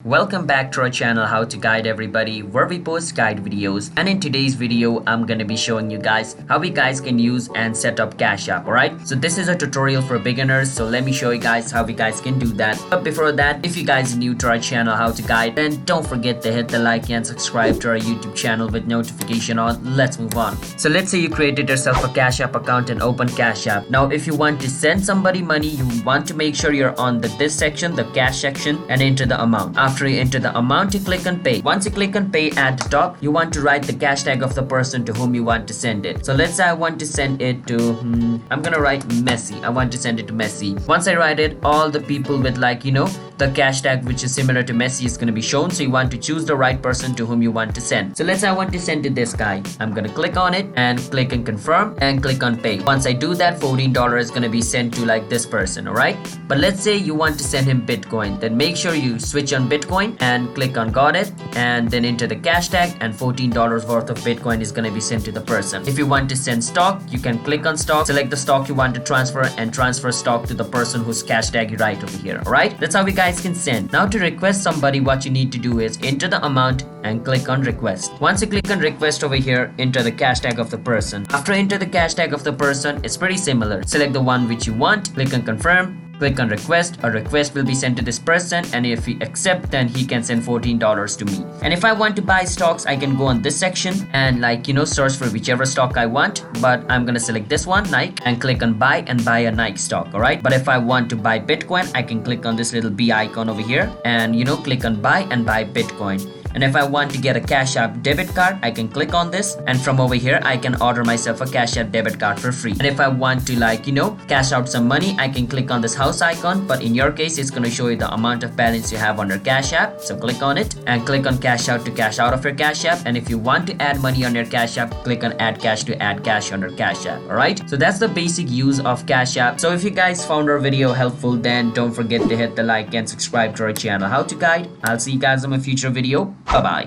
Welcome back to our channel How to Guide Everybody, where we post guide videos. And in today's video I'm gonna be showing you guys how you guys can use and set up CashApp. Alright, so this is a tutorial for beginners, so let me show you guys how you guys can do that. But before that, if you guys are new to our channel How to Guide, then don't forget to hit the like and subscribe to our YouTube channel with notification on. Let's move on. So let's say you created yourself a CashApp account and open CashApp. Now if you want to send somebody money, you want to make sure you're on this section, the cash section, and enter the amount. After you enter the amount, you click on pay. Once you click on pay, at the top you want to write the cash tag of the person to whom you want to send it. So let's say I want to send it to I'm gonna write Messi. I want to send it to Messi. Once I write it, all the people with the cash tag which is similar to Messi is gonna be shown. So you want to choose the right person to whom you want to send. So let's say I want to send to this guy. I'm gonna click on it and click on confirm and click on pay. Once I do that, $14 is gonna be sent to this person. Alright, but let's say you want to send him Bitcoin. Then make sure you switch on Bitcoin and click on got it, and then enter the cash tag, and $14 worth of Bitcoin is going to be sent to the person. If you want to send stock, you can click on stock, select the stock you want to transfer, and transfer stock to the person whose cash tag you write over here. Alright, that's how you guys can send. Now to request somebody, what you need to do is enter the amount and click on request. Once you click on request over here, enter the cash tag of the person. After enter the cash tag of the person, it's pretty similar. Select the one which you want, click on confirm, click on request. A request will be sent to this person, and if he accepts, then he can send $14 to me. And if I want to buy stocks, I can go on this section and search for whichever stock I want. But I'm gonna select this one, Nike, and click on buy and buy a Nike stock. Alright, but if I want to buy Bitcoin, I can click on this little B icon over here and click on buy and buy Bitcoin. And if I want to get a CashApp debit card, I can click on this, and from over here I can order myself a CashApp debit card for free. And if I want to cash out some money, I can click on this house icon, but in your case it's going to show you the amount of balance you have on your CashApp. So click on it and click on cash out to cash out of your CashApp. And if you want to add money on your CashApp, click on add cash to add cash on your CashApp. Alright, so that's the basic use of CashApp. So if you guys found our video helpful, then don't forget to hit the like and subscribe to our channel How to Guide. I'll see you guys in my future video. Bye bye.